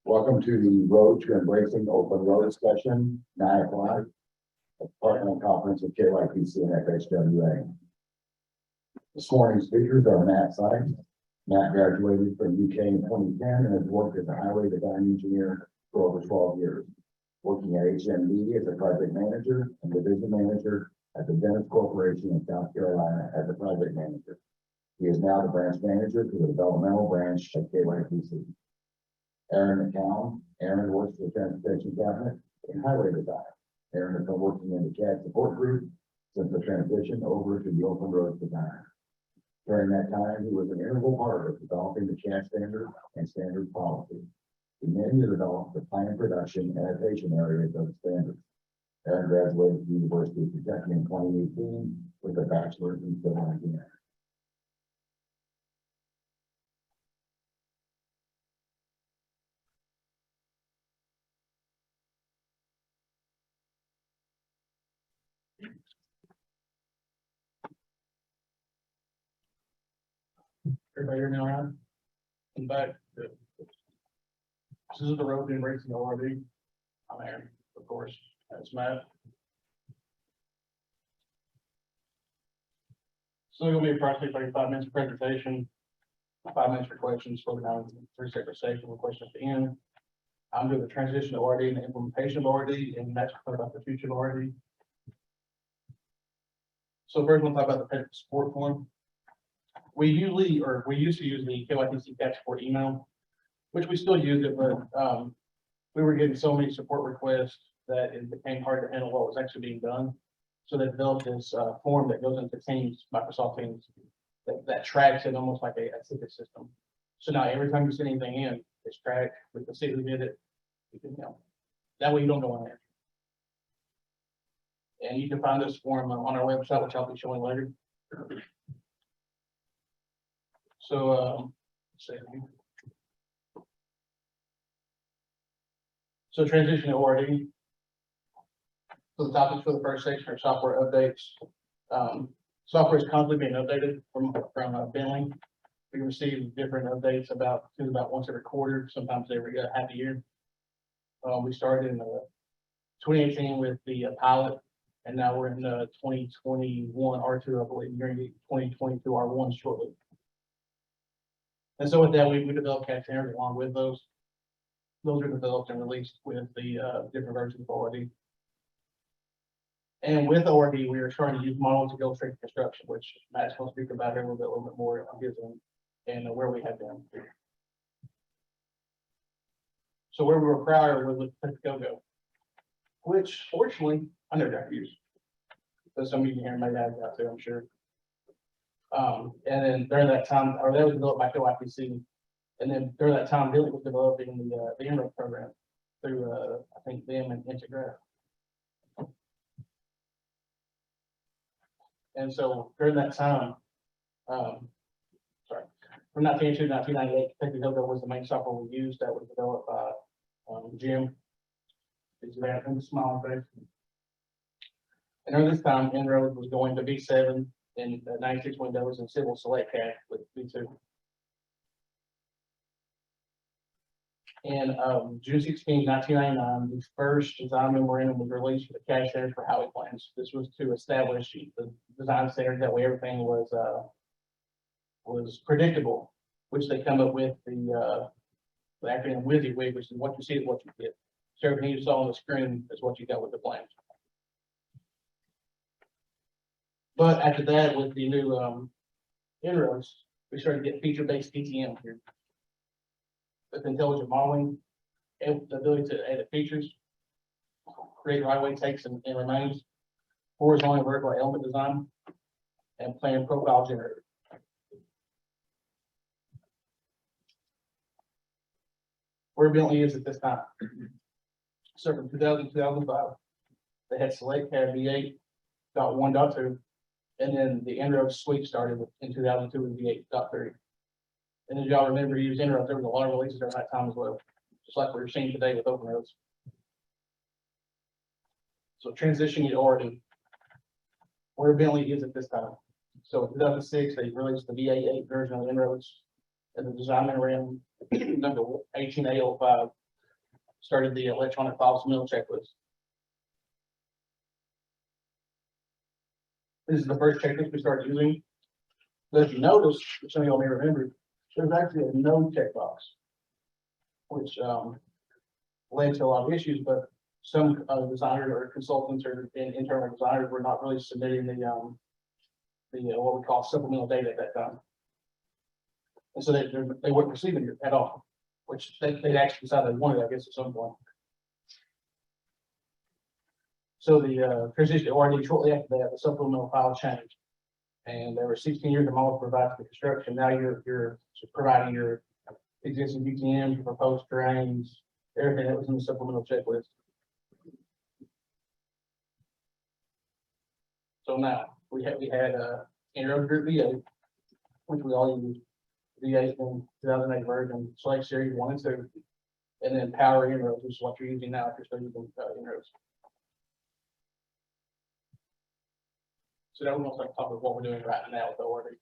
Welcome to the Road to Embracing Open Road session, 9 o'clock. Department Conference of KYTC and FHWA. This morning's speakers are Matt Sykes. Matt graduated from UK in 2010 and has worked as a highway design engineer for over 12 years, working at HMD as a project manager and division manager at the Dennis Corporation in South Carolina as a project manager. He is now the branch manager for the developmental branch at KYTC. Aaron McCown. Aaron works for the Transportation Cabinet in highway design. Aaron has been working in the CAD support group since the transition over to the OpenRoads design. During that time, he was an integral part of developing the CAD standard and standard policy. He mainly developed the plan, production, and annotation areas of the standards. Aaron graduated from the University of Kentucky in 2018 with a bachelor's in civil engineering. Everybody hear me all right? In back. This is the Road to Embracing ORD. I'm Aaron, of course. That's Matt. So it'll be approximately 35 minutes of presentation, 5 minutes for questions, broken down into 3 separate sections with questions at the end. I'm doing the transition to ORD and the implementation of ORD, and that's about the future of ORD. So first we'll talk about the technical support form. We used to use the KYTC CAD support email, which we still use it, but we were getting so many support requests that it became hard to handle what was actually being done. So they developed this form that goes into Teams, Microsoft Teams, that tracks it almost like a ticket system. So now every time you send anything in, it's tracked. We can see who did it. You can, that way you don't go on there. And you can find this form on our website, which I'll be showing later. So, transition to ORD. So the topics for the first section are software updates. Software is constantly being updated from Bentley. We receive different updates about once every quarter, sometimes every half a year. We started in 2018 with the pilot, and now we're in 2021 R2, I believe. We're going to get 2022 R1 shortly. And so with that, we developed CAD standards along with those. Those are developed and released with the different versions of ORD. And with ORD, we are trying to use models to go straight to construction, which Matt's going to speak about here a little bit more on his end and where we have been. So where we were prior was with GoGo, which fortunately I never got to use. So some of you here may have got to, I'm sure. And then during that time, or that was developed by KYTC, and then during that time, Billy was developing the MROADS program through I think them and Integraph. And so during that time, from 1982 to 1998, GoGo was the main software we used that was developed by Jim. He's there in the smiling face. And during this time, MROADS was going to V7 and 96 Windows and Civil Select CAD with V2. And June 16, 1999, the first design memorandum was released for the CAD standards for highway plans. This was to establish the design standards, that way everything was predictable, which they come up with the acronym WYSIWYG, which is what you see is what you get. So everything you saw on the screen is what you got with the plans. But after that, with the new inroads, we started to get feature-based TTM here. With intelligent modeling, and the ability to edit features, create right-of-way takes and remains, horizontal and vertical element design, and plan profile generator. Where Bentley is at this time. So from 2000 to 2005, they had Select CAD V8.1.2. And then the inroads suite started in 2002 with V8.3. And as y'all remember, you use inroads, there was a lot of releases during that time as well, just like we're seeing today with OpenRoads. So transitioning to ORD, where Bentley is at this time. So in 2006, they released the V8 version of inroads, and the design memorandum number 18805 started the electronic file submittal checklist. This is the first checklist we started using. But if you notice, which some of y'all may remember, there's actually a no checkbox, which led to a lot of issues, but some designers or consultants or internal designers were not really submitting the what we call supplemental data at that time. And so they weren't receiving it at all, which they actually decided they wanted, I guess, at some point. So the transition to ORD shortly after that, the supplemental file changed. And there were 16 years of model provided for construction. Now you're providing your existing UTMs, your proposed terrains, everything that was in the supplemental checklist. So now we had Inroad Group V8, which we all use. V8 in 2008 version, Select Series 1 and 2, and then Power Inroads, which is what you're using now if you're still using Inroads. So that was like talk about what we're doing right now with the order.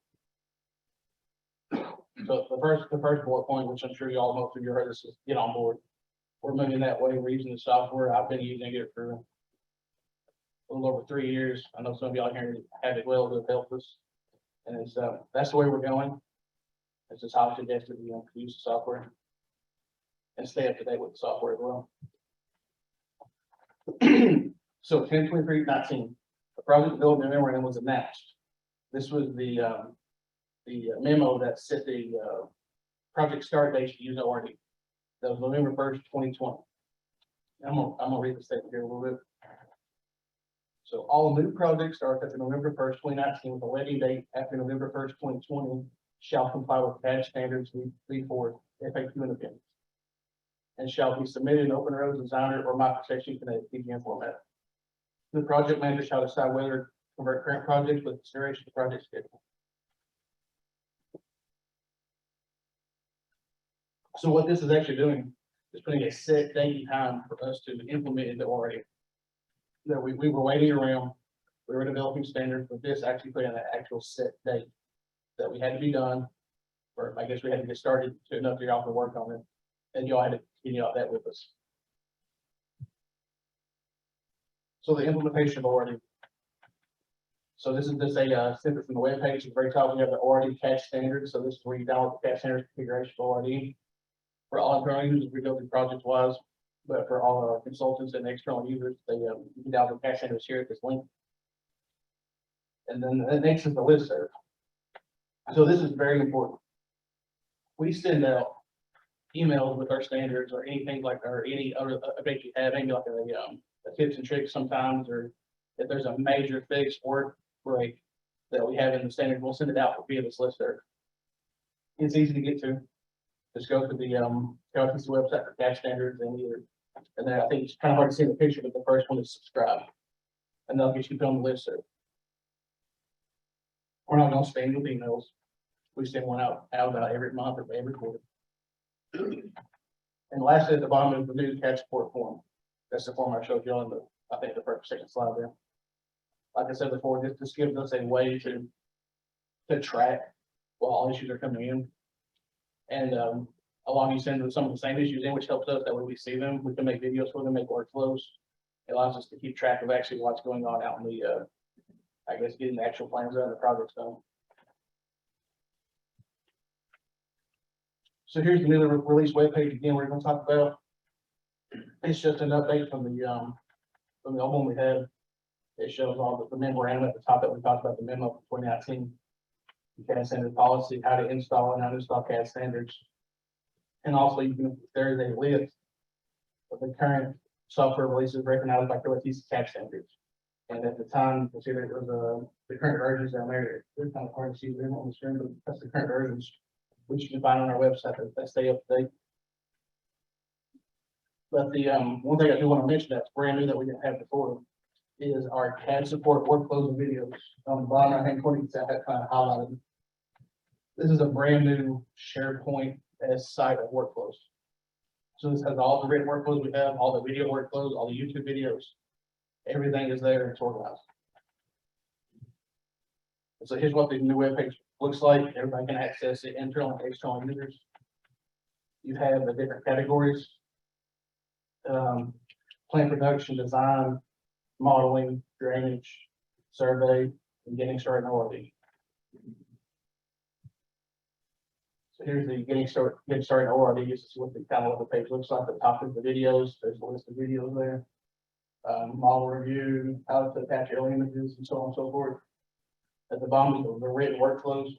So the first bullet point, which I'm sure you all most of you heard this, is get on board. We're moving that way. We're using the software. I've been using it for a little over 3 years. I know some of y'all here have it well to help us, and it's that's the way we're going. It's just how suggested we use the software and stay up to date with the software as well. So 10/23/19. The project development memorandum was announced. This was the memo that set the project start date to use ORD. That was November 1st, 2020. I'm gonna read the statement here a little bit. So all new projects start after November 1st, 2019 with a letting date after November 1st, 2020 shall comply with CAD standards V4 FAQ and opinions and shall be submitted in OpenRoads Designer or microsection Kinetic PGM format. The project manager shall decide whether to convert current projects with consideration to project schedule. So what this is actually doing is putting a set date and time for us to implement into ORD. That we were waiting around, we were developing standards, but this actually put in an actual set date that we had to be done, or I guess we had to get started to enough to y'all to work on it, and y'all had to continue out that with us. So the implementation of ORD. So this is just a snippet from the web page. At the very top, we have the ORD CAD standards. So this is where you download the CAD standards configuration for ORD. For all internal users, we go through project wise, but for all our consultants and external users, they you can download the CAD standards here at this link. And then the next is the listserv. So this is very important. We send out emails with our standards or anything like, or any other update you have, maybe like a tips and tricks sometimes, or if there's a major fix or break that we have in the standard, we'll send it out via this listserv. It's easy to get to. Just go to the KYTC website for CAD standards and then I think it's kind of hard to see the picture, but the first one is subscribe. And they'll get you put on the listserv. We're not gonna spam you with emails. We send one out about every month or every quarter. And lastly, at the bottom is the new CAD support form. That's the form I showed you on I think the first second slide there. Like I said before, this gives us a way to track while all issues are coming in. And along you send some of the same issues in, which helps us that way we see them. We can make videos for them, make workflows. It allows us to keep track of actually what's going on out in the I guess getting the actual plans done, the projects done. So here's the newly released webpage again. We're going to talk about. It's just an update from the old one we had. It shows all the memorandum at the top that we talked about, the memo for 2019. CAD standard policy, how to install and how to install CAD standards. And also there is a list of the current software releases recognized by KYTC CAD standards. And at the time, you can see that it was the current versions down there. They're kind of hard to see them on the screen, but that's the current versions, which you can find on our website that stay up to date. But the one thing I do want to mention that's brand new that we didn't have before is our CAD support workflows and videos. On the bottom right hand corner, you can see I have kind of highlighted. This is a brand new SharePoint as site of workflows. So this has all the written workflows we have, all the video workflows, all the YouTube videos. Everything is there. It's organized. So here's what the new webpage looks like. Everybody can access it, internal and external users. You have the different categories. Plan production, design, modeling, drainage, survey, and getting started in ORD. So here's the getting started in ORD. This is what the kind of what the page looks like. The top of the videos, there's a list of videos there. Model review, how to attach alien images, and so on and so forth. At the bottom, the written workflows.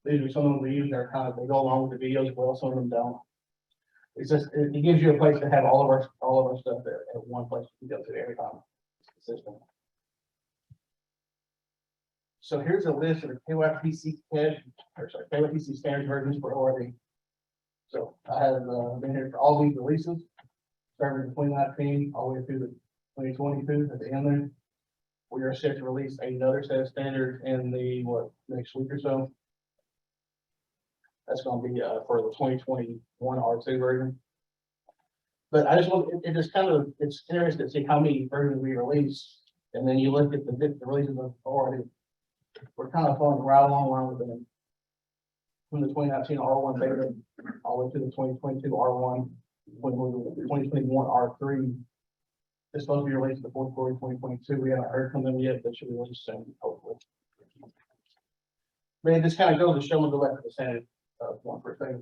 These are some of them we use. They're kind of, they go along with the videos as well. Some of them don't. It's just, it gives you a place to have all of our stuff there at one place you can go to every time. System. So here's a list of the KYTC KYTC standards versions for ORD. So I have been here for all these releases, starting in 2019 all the way through to 2022 at the end there. We are set to release another set of standards in the next week or so. That's going to be for the 2021 R2 version. But I just want it just kind of, it's interesting to see how many versions we release, and then you look at the releases of ORD. We're kind of following right along with them. From the 2019 R1 beta all the way to the 2022 R1, 2021 R3. It's supposed to be released in the fourth quarter of 2022. We haven't heard from them yet. They should be released soon, hopefully. But it just kind of goes to show them the left of the Senate one for thing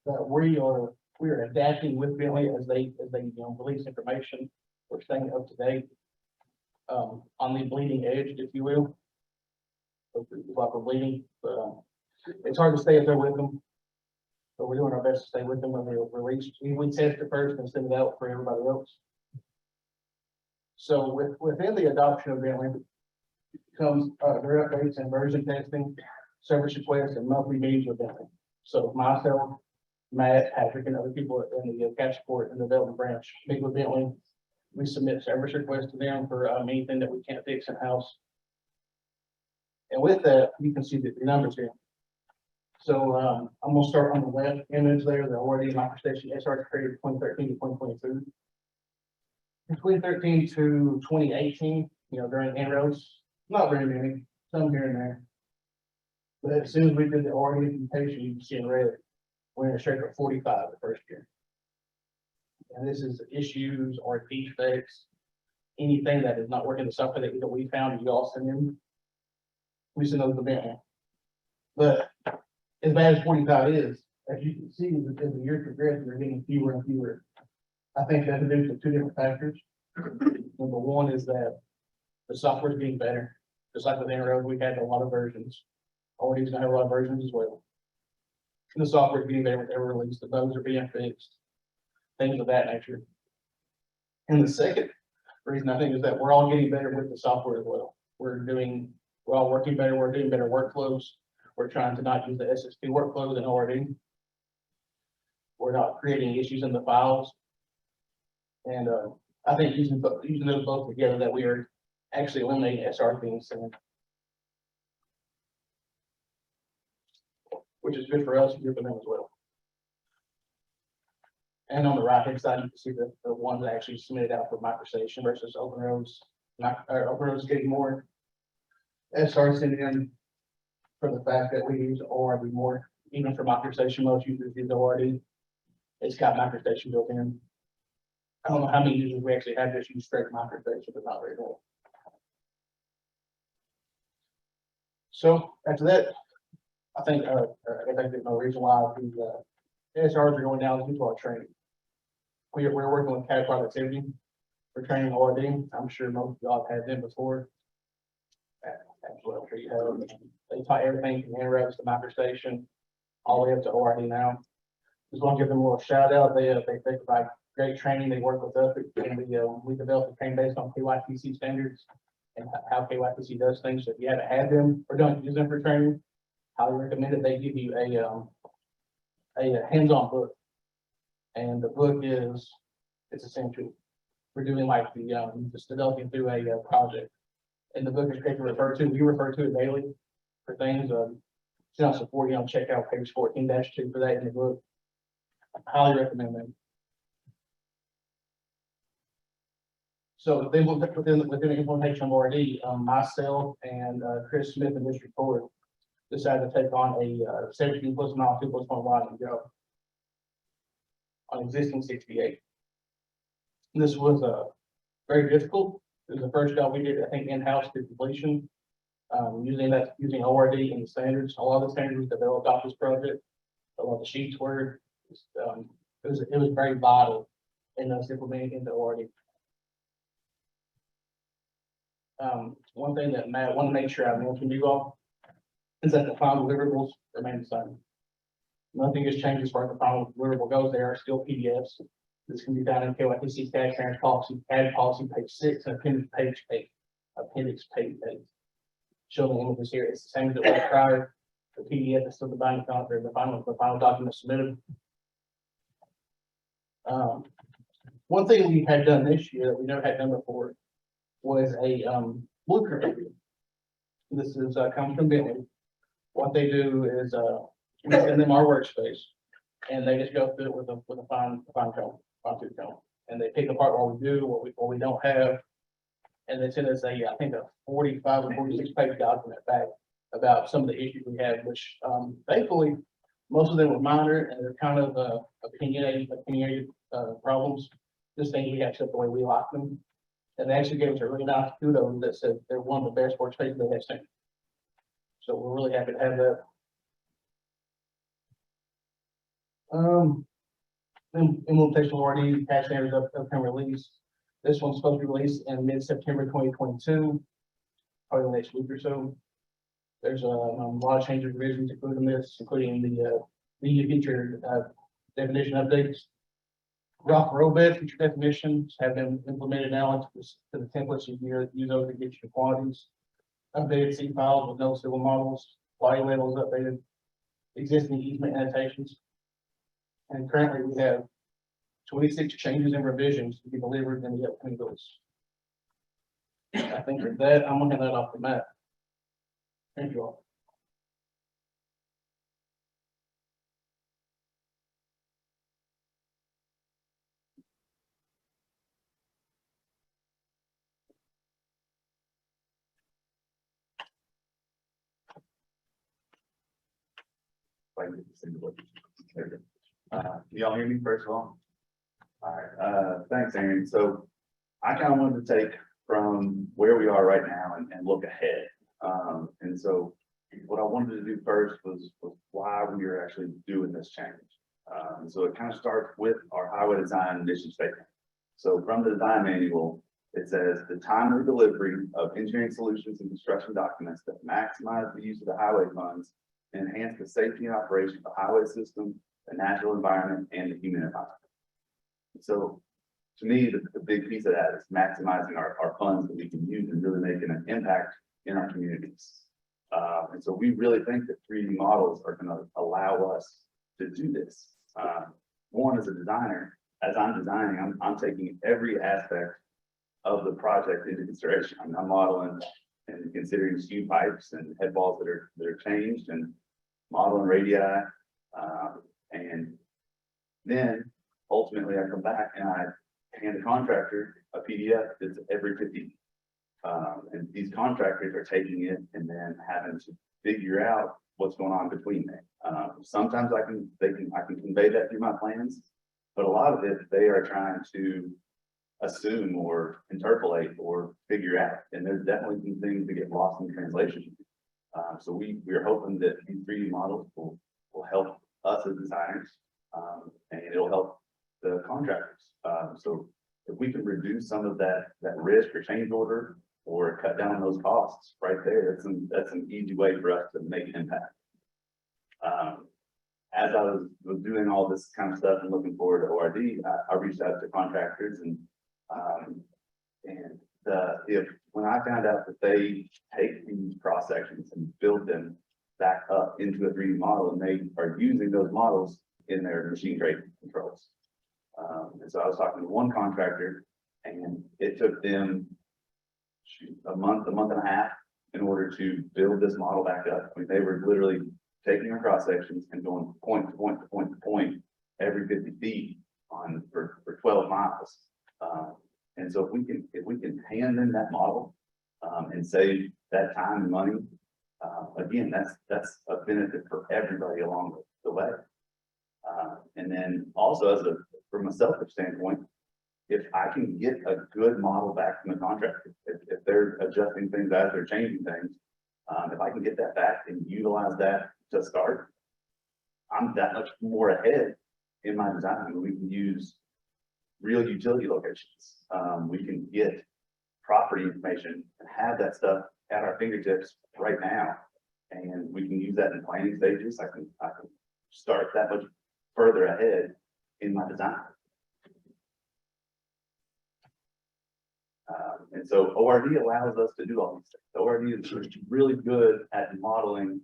that we are adapting with Bentley as they release information. We're staying up to date on the bleeding edge, if you will. Like we're bleeding, but it's hard to stay up there with them. But we're doing our best to stay with them when they're released. We test it first and send it out for everybody else. So within the adoption of Bentley comes their updates and version testing, service requests, and monthly meetings with Bentley. So myself, Matt, Patrick, and other people in the cash support and development branch meet with Bentley. We submit service requests to them for anything that we can't fix in-house. And with that, you can see the numbers here. So I'm going to start on the left image there, the already microstation SR created 2013 to 2022. From 2013 to 2018, during inroads, not very many, some here and there. But as soon as we did the already implementation, you can see in red, we're in a straight for 45 the first year. And this is issues or defects, anything that is not working in the software that we found, you all send in. We send those to Bentley. But as bad as 45 is, as you can see, as the year progresses, we're getting fewer and fewer. I think that's due to two different factors. Number one is that the software is getting better. Just like with Inroad, we had a lot of versions. Already going to have a lot of versions as well. And the software is getting better with every release. The bugs are being fixed. Things of that nature. And the second reason I think is that we're all getting better with the software as well. We're all working better. We're doing better workflows. We're trying to not use the SSP workflows in ORD. We're not creating issues in the files. And I think using those both together, that we are actually eliminating SR things, which is good for us and good for them as well. And on the right hand side, you can see the ones that actually submitted out for microstation versus OpenRoads. OpenRoads getting more SR sent in for the fact that we use ORD more. Even for microstation, most users use ORD. It's got microstation built in. I don't know how many users we actually have just use straight microstation, but not very well. So after that, I think there's no reason why the SRs are going down due to our training. We're working with CAD productivity for training ORD. I'm sure most of y'all have had them before. Absolutely, I'm sure you have. They taught everything from Inroads to microstation, all the way up to ORD now. Just want to give them a little shout out. They provide great training. They work with us, and we developed a training based on KYTC standards and how KYTC does things. So if you haven't had them or don't use them for training, highly recommend it. They give you a hands-on book, and the book it's essential. We're doing like just developing through a project, and the book is great to refer to. We refer to it daily for things. Support, check out page 14-2 for that in the book. I highly recommend them. So within the implementation of ORD, myself and Chris Smith in District 4 decided to take on a 17+ mile, 2+1 line and go. on existing 68. This was very difficult. It was the first job we did, I think, in-house to completion. Using ORD and the standards, a lot of the standards developed off this project, a lot of the sheets were, it was very vital in us implementing into ORD. One thing that Matt wanted to make sure I mentioned to you all is that the final deliverables remain the same. Nothing has changed as far as the final deliverable goes. They are still PDFs. This can be found in KYTC cash transfer policy, add policy page 6, and appendix page 8. Appendix page 8. Showing the images here. It's the same as it was prior. The PDF is still the binding contract, the final document submitted. One thing we had done this year that we never had done before was a blueprint review. This is comes from Bentley. What they do is we send them our workspace, and they just go through it with a fine tooth comb, and they pick apart what we do, what we don't have, and they send us I think a 45 or 46 page document back about some of the issues we have, which thankfully most of them were minor and they're kind of opinionated problems, just things we have set the way we like them. And they actually gave us a really nice kudos that said they're one of the best workspaces they have seen. So we're really happy to have that. Implementation of ORD cash standards upcoming release. This one's supposed to be released in mid-September 2022, probably the next week or so. There's a lot of changes, revisions including this, including the feature definition updates. Rock roadbed feature definitions have been implemented now into the templates you use those to get your quantities. Updated C files with no civil models, body labels updated, existing easement annotations. And currently we have 26 changes and revisions to be delivered in the upcoming release. I think with that, I'm gonna hand that off to Matt. Thank you all. Can y'all hear me first of all? All right, thanks, Aaron. So I kind of wanted to take from where we are right now and look ahead. And so what I wanted to do first was why we are actually doing this change. So it kind of starts with our highway design mission statement. So from the design manual, it says the timely delivery of engineering solutions and construction documents that maximize the use of the highway funds and enhance the safety and operation of the highway system, the natural environment, and the human environment. So to me, the big piece of that is maximizing our funds that we can use and really making an impact in our communities. And so we really think that 3D models are going to allow us to do this. One, as a designer, as I'm designing, I'm taking every aspect of the project into consideration. I'm modeling and considering skew pipes and head walls that are changed and modeling radii. And then ultimately I come back and I hand the contractor a PDF that's every 50. And these contractors are taking it and then having to figure out what's going on between them. Sometimes I can convey that through my plans, but a lot of it they are trying to assume or interpolate or figure out. And there's definitely some things that get lost in translation. So we are hoping that these 3D models will help us as designers, and it'll help the contractors. So if we can reduce some of that risk or change order or cut down those costs right there, that's an easy way for us to make an impact. As I was doing all this kind of stuff and looking forward to ORD, I reached out to contractors and when I found out that they take these cross sections and build them back up into a 3D model, and they are using those models in their machine grade controls. And so I was talking to one contractor, and it took them a month and a half in order to build this model back up. I mean, they were literally taking our cross sections and going point to point to point to point every 50 feet for 12 miles. And so if we can hand them that model and save that time and money, again, that's a benefit for everybody along the way. And then also as a from a selfish standpoint, if I can get a good model back from the contractor, if they're adjusting things as they're changing things, if I can get that back and utilize that to start, I'm that much more ahead in my design. We can use real utility locations. We can get property information and have that stuff at our fingertips right now. And we can use that in planning stages. I can start that much further ahead in my design. And so ORD allows us to do all these things. ORD is really good at modeling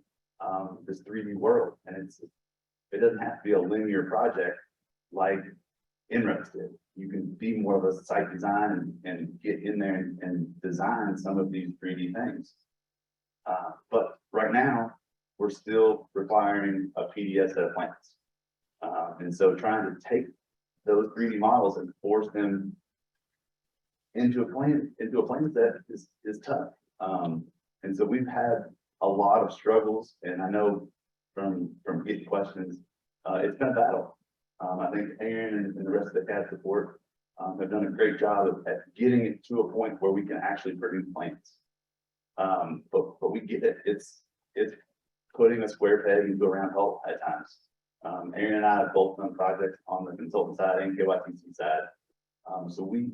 this 3D world, and it doesn't have to be a linear project like McCown did. You can be more of a site design and get in there and design some of these 3D things. But right now, we're still requiring a PDF set of plans. And so trying to take those 3D models and force them into a plan set is tough. And so we've had a lot of struggles, and I know from getting questions, it's been a battle. I think Aaron and the rest of the CAD support have done a great job at getting it to a point where we can actually produce plans. But we get it. It's putting a square peg into a round hole at times. Aaron and I have both done projects on the consultant side and KYTC side. So we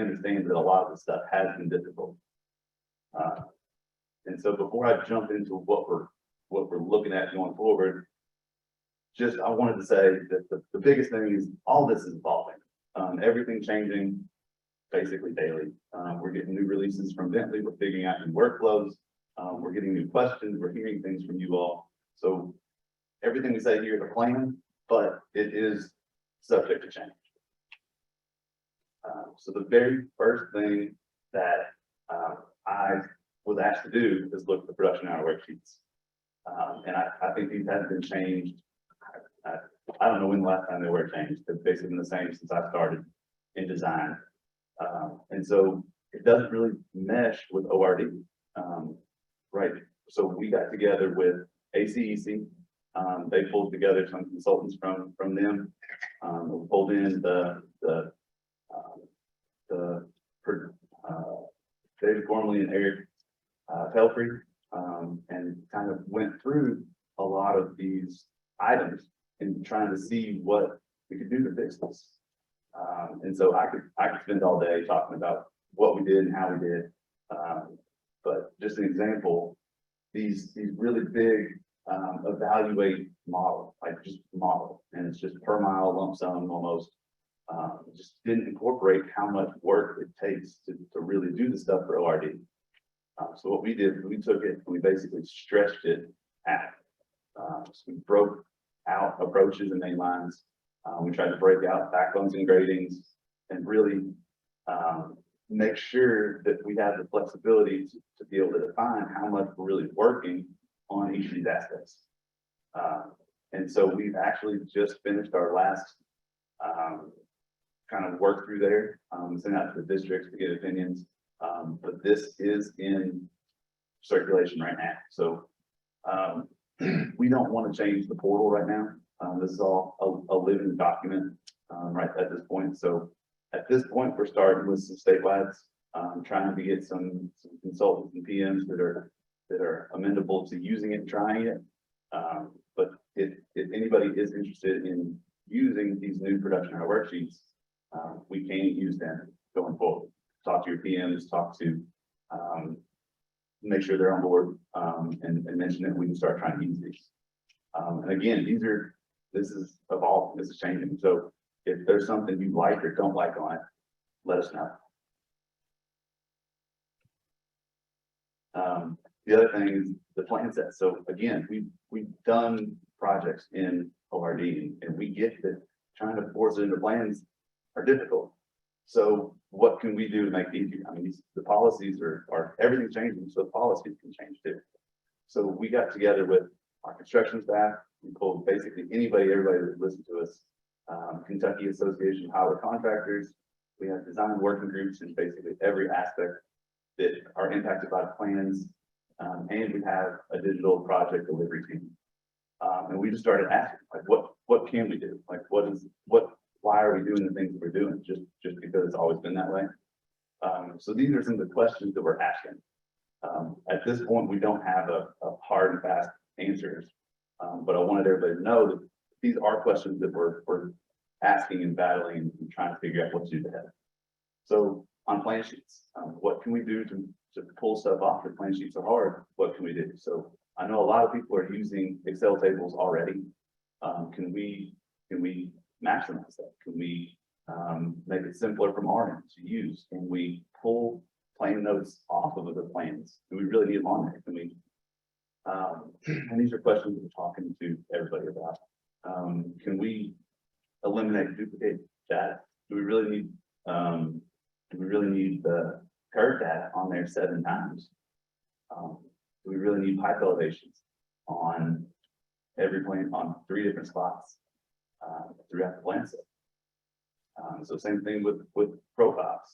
understand that a lot of the stuff has been difficult. And so before I jump into what we're looking at going forward, I wanted to say that the biggest thing is all this is evolving. Everything changing basically daily. We're getting new releases from Bentley. We're figuring out new workflows. We're getting new questions. We're hearing things from you all. So everything we say here is a plan, but it is subject to change. So the very first thing that I was asked to do is look at the production hour worksheets. And I think these haven't been changed. I don't know when the last time they were changed. They've basically been the same since I started in design. And so it doesn't really mesh with ORD. Right. So we got together with ACEC. They pulled together some consultants from them. We pulled in David Gormley and Eric Pelfrey, and kind of went through a lot of these items and trying to see what we could do to fix this. And so I could spend all day talking about what we did and how we did. But just an example, these really big evaluate model, like just model, and it's just per mile lump sum almost. Just didn't incorporate how much work it takes to really do the stuff for ORD. So what we did, we took it and we basically stretched it out. So we broke out approaches and main lines. We tried to break out backbones and gradings and really make sure that we have the flexibility to be able to define how much we're really working on each of these aspects. And so we've actually just finished our last kind of work through there. Sent out to the districts to get opinions. But this is in circulation right now. So we don't want to change the portal right now. This is all a living document right at this point. So at this point, we're starting with some statewides, trying to get some consultants and PMs that are amenable to using it and trying it. But if anybody is interested in using these new production hour worksheets, we can use them going forward. Talk to your PMs, make sure they're on board, and mention that we can start trying to use these. And again, this is evolving, this is changing. So if there's something you like or don't like on it, let us know. The other thing is the plan set. So again, we've done projects in ORD, and we get that trying to force it into plans are difficult. So what can we do to make it easier? I mean, the policies are everything's changing, so the policies can change too. So we got together with our construction staff. We pulled basically everybody that listened to us. Kentucky Association of Highway Contractors. We have design working groups in basically every aspect that are impacted by the plans. And we have a digital project delivery team. And we just started asking, like, what can we do? Like, what why are we doing the things that we're doing? Just because it's always been that way. So these are some of the questions that we're asking. At this point, we don't have a hard and fast answers, but I wanted everybody to know that these are questions that we're asking and battling and trying to figure out what to do ahead. So on plan sheets, what can we do to pull stuff off? If plan sheets are hard, what can we do? So I know a lot of people are using Excel tables already. Can we maximize that? Can we make it simpler from our end to use? Can we pull plan notes off of other plans? Do we really need them on there? Can we? And these are questions we're talking to everybody about. Can we eliminate duplicate data? Do we really need the curve data on there 7 times? Do we really need pipe elevations on every plan on 3 different spots throughout the plan set? So same thing with profiles.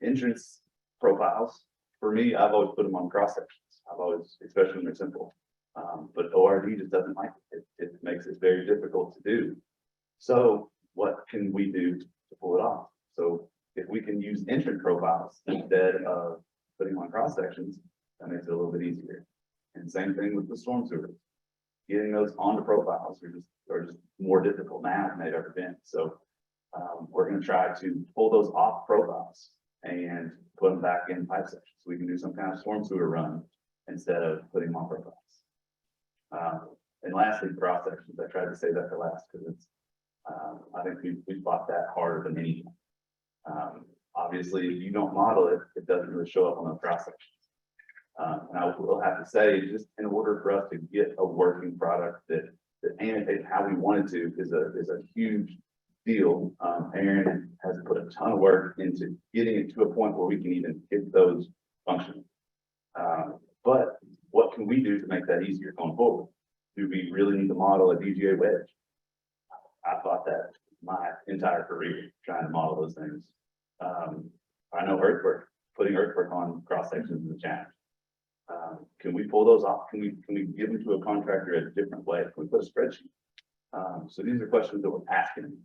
Entrance profiles, for me, I've always put them on cross sections. I've always, especially when they're simple. But ORD just doesn't like it. It makes it very difficult to do. So what can we do to pull it off? So if we can use entrance profiles instead of putting on cross sections, that makes it a little bit easier. And same thing with the storm sewers. Getting those onto profiles are just more difficult now than they've ever been. So we're going to try to pull those off profiles and put them back in pipe sections. So we can do some kind of storm sewer run instead of putting them on profiles. And lastly, cross sections. I tried to say that for last because it's, I think we fought that harder than anything. Obviously, if you don't model it, it doesn't really show up on the cross sections. And I will have to say, just in order for us to get a working product that annotates how we wanted to is a huge deal. Aaron has put a ton of work into getting it to a point where we can even get those functioning. But what can we do to make that easier going forward? Do we really need to model a DGA wedge? I thought that my entire career trying to model those things. I know earthwork, putting earthwork on cross sections is a challenge. Can we pull those off? Can we give them to a contractor a different way? Can we put a spreadsheet? So these are questions that we're asking.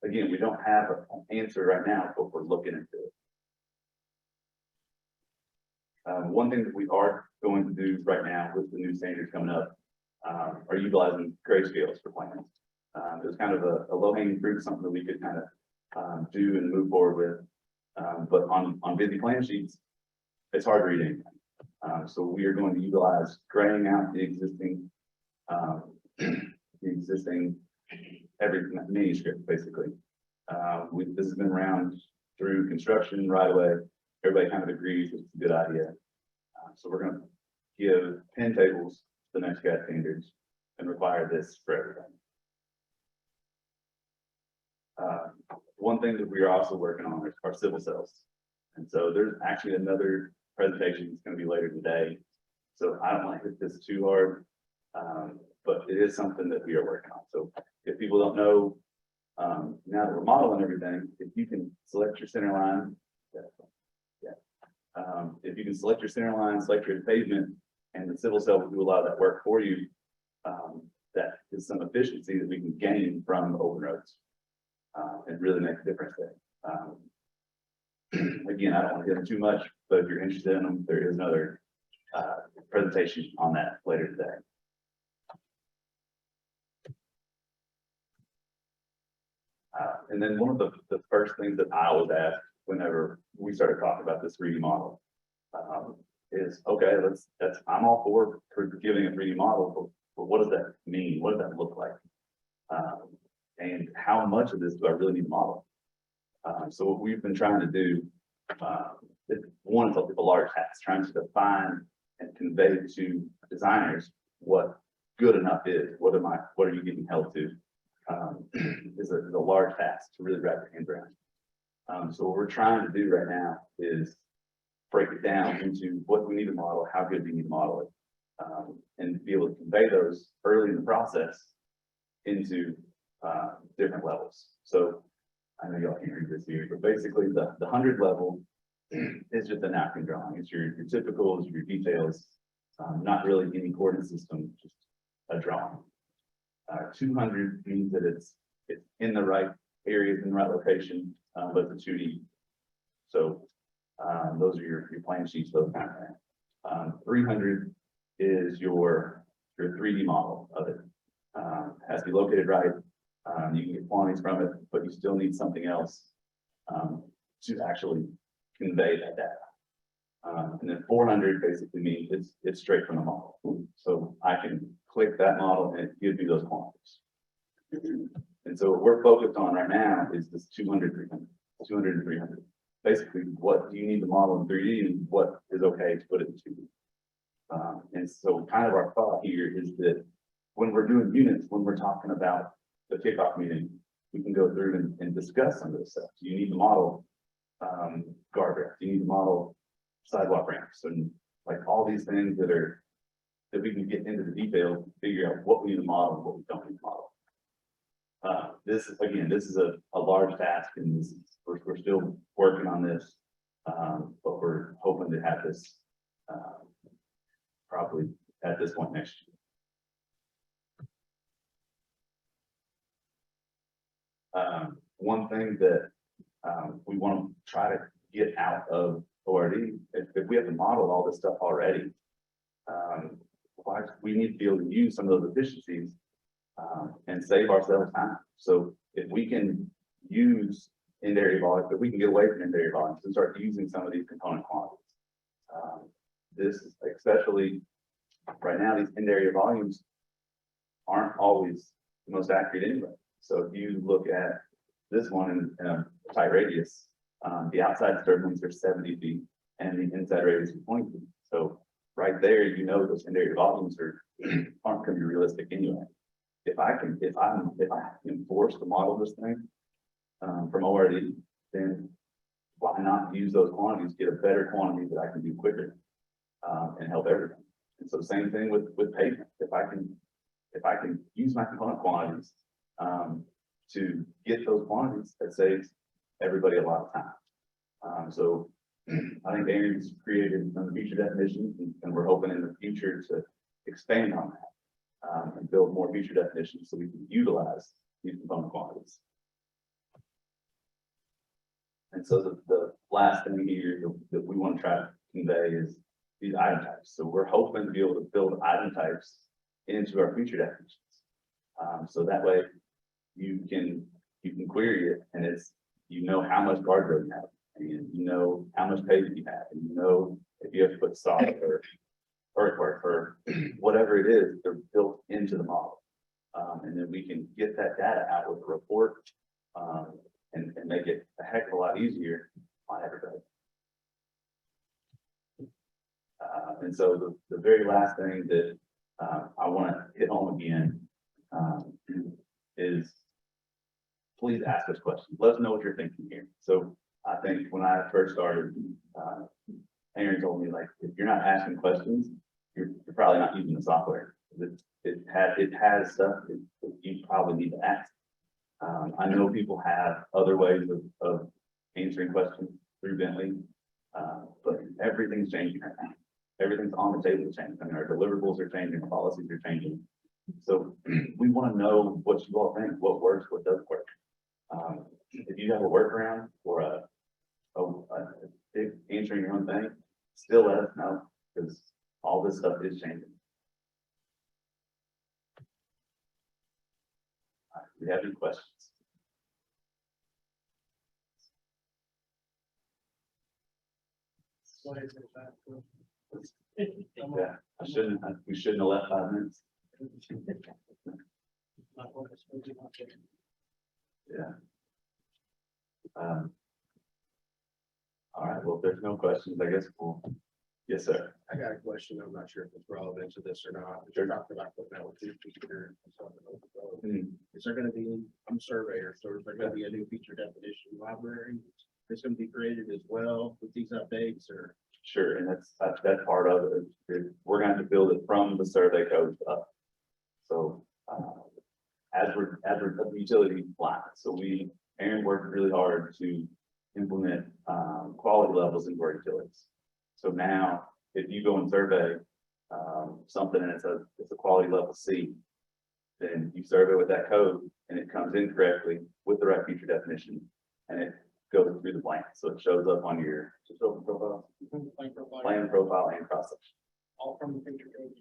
Again, we don't have an answer right now, but we're looking into it. One thing that we are going to do right now with the new standards coming up are utilizing grayscales for plans. It's kind of a low-hanging fruit, something that we could kind of do and move forward with. But on busy plan sheets, it's hard to read anything. So we are going to utilize graying out the existing every manuscript, basically. This has been around through construction right away. Everybody kind of agrees it's a good idea. So we're going to give pen tables to the next CAD standards and require this for everything. One thing that we are also working on is our civil cells. And so there's actually another presentation that's going to be later today. So I don't want to hit this too hard, but it is something that we are working on. So if people don't know, now that we're modeling everything, if you can select your center line, if you can select your center line, select your pavement, and the civil cell will do a lot of that work for you, that is some efficiency that we can gain from OpenRoads and really make a difference there. Again, I don't want to get into too much, but if you're interested in them, there is another presentation on that later today. And then one of the first things that I was asked whenever we started talking about this 3D model is, okay, I'm all for giving a 3D model, but what does that mean? What does that look like? And how much of this do I really need to model? So what we've been trying to do, one is a large task, trying to define and convey to designers what good enough is. What are you getting held to? Is a large task to really wrap your hands around. So what we're trying to do right now is break it down into what we need to model, how good we need to model it, and be able to convey those early in the process into different levels. So I know y'all can't read this here, but basically the 100 level is just a napkin drawing. It's your typicals, your details, not really any coordinate system, just a drawing. 200 means that it's it's in the right areas, in the right location, but it's a 2D. So, those are your plan sheets, those kind of things. 300 is your 3D model of it. Has to be located right. You can get quantities from it, but you still need something else to actually convey that data. And then 400 basically means it's straight from the model. So I can click that model and it gives me those quantities. And so what we're focused on right now is this 200, 300, 200 and 300. Basically, what do you need to model in 3D and what is okay to put it in 2D. And so kind of our thought here is that when we're doing units, when we're talking about the kickoff meeting, we can go through and discuss some of this stuff. You need to model guardrails, you need to model sidewalk ramps, and like all these things that we can get into the details, figure out what we need to model and what we don't need to model. This is a large task, and we're still working on this, but we're hoping to have this probably at this point next year. One thing that we want to try to get out of ORD, if we have to model all this stuff already, we need to be able to use some of those efficiencies and save ourselves time. So if we can use end area volumes, if we can get away from end area volumes and start using some of these component quantities, this is especially right now, these end area volumes aren't always the most accurate anyway. So if you look at this one in a tight radius, the outside disturbance are 70 feet and the inside radius is 20 feet. So right there, you know, those end area volumes aren't going to be realistic anyway. If I can force to model this thing from ORD, then why not use those quantities, get a better quantity that I can do quicker and help everything. And so same thing with pavement. If I can use my component quantities to get those quantities, that saves everybody a lot of time. So I think Aaron's created some feature definitions, and we're hoping in the future to expand on that and build more feature definitions so we can utilize these component quantities. And so the last thing here that we want to try to convey is these item types. So we're hoping to be able to build item types into our feature definitions. So that way you can query it, and you know how much guardrail you have, and you know how much pavement you have, and you know if you have to put solid or earthwork or whatever it is, they're built into the model. And then we can get that data out with a report and make it a heck of a lot easier on everybody. And so the very last thing that I want to hit home again is please ask us questions. Let us know what you're thinking here. So I think when I first started, Aaron told me, like, if you're not asking questions, you're probably not using the software. It has stuff that you probably need to ask. I know people have other ways of answering questions through Bentley, but everything's changing right now. Everything's on the table changing. I mean, our deliverables are changing, our policies are changing. So we want to know what you all think, what works, what doesn't work. If you have a workaround or a big answering your own thing, still let us know, because all this stuff is changing. All right, do we have any questions? Yeah, we shouldn't have left 5 minutes. Yeah. All right, well, if there's no questions, I guess yes, sir. I got a question. I'm not sure if it's relevant to this or not. But you're talking about putting out a feature. Is there going to be, I'm a surveyor, so is there going to be a new feature definition library that's going to be created as well with these updates, or? Sure, and that's part of it. We're going to build it from the survey code up. So as we're a utility line, so Aaron worked really hard to implement quality levels into our utilities. So now, if you go and survey something and it's a quality level C, then you survey with that code and it comes in correctly with the right feature definition, and it goes through the plan, so it shows up on your just open profile, plan profile and cross section. All from the feature codes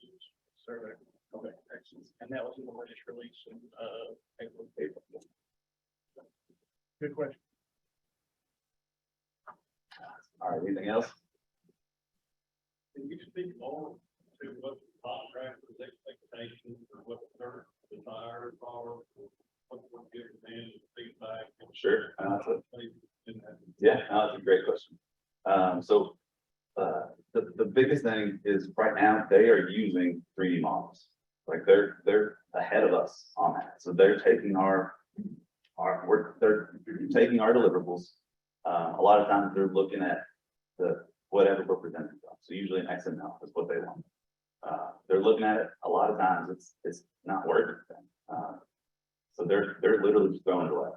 survey. Okay, excellent. And that was in the latest release in, April. Good question. All right, anything else? Can you speak more to what the contractor's expectations or what their desires are, what we're giving them feedback? Sure. Yeah, that's a great question. The biggest thing is right now they are using 3D models. Like they're ahead of us on that. So they're taking they're taking our deliverables. A lot of times they're looking at whatever we're presenting to them. So usually an XML is what they want. They're looking at it. A lot of times it's not working. So they're literally just throwing it away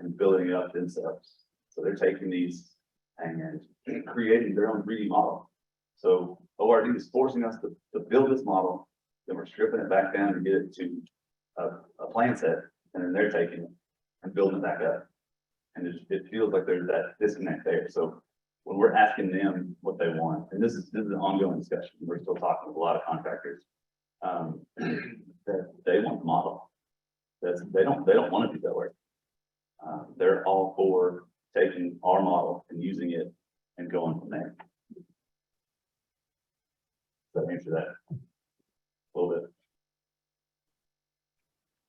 and building it up themselves. So they're taking these and creating their own 3D model. So ORD is forcing us to build this model, then we're stripping it back down to get it to a plan set, and then they're taking it and building it back up. And it feels like there's that disconnect there. So when we're asking them what they want, and this is an ongoing discussion, we're still talking with a lot of contractors, that they want the model. They don't want to do that work. They're all for taking our model and using it and going from there. Does that answer that a little bit?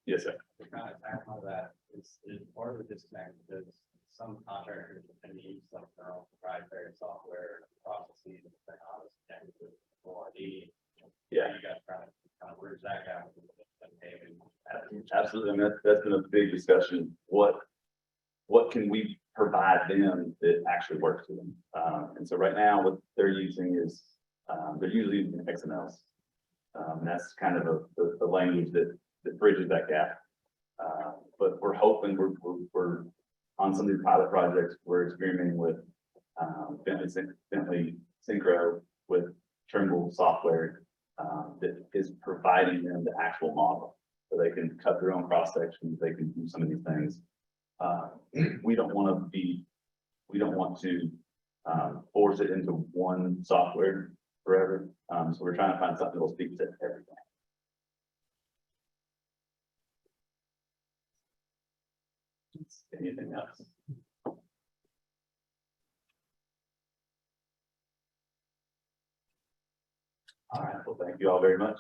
Yes, sir. Kind of tack on that is part of the disconnect because some contractors tend to use some of their own proprietary software processes and technologies connected to ORD. Yeah. You guys kind of bridge that gap. Absolutely. I mean, that's been a big discussion. What can we provide them that actually works for them? And so right now what they're using is, they're usually using XMLs. That's kind of the language that bridges that gap. But we're hoping we're on some of these pilot projects, we're experimenting with Bentley Synchro with Trimble software that is providing them the actual model. So they can cut their own cross sections, they can do some of these things. We don't want to force it into one software forever. So we're trying to find something that will speak to everything. Anything else? All right, well, thank you all very much.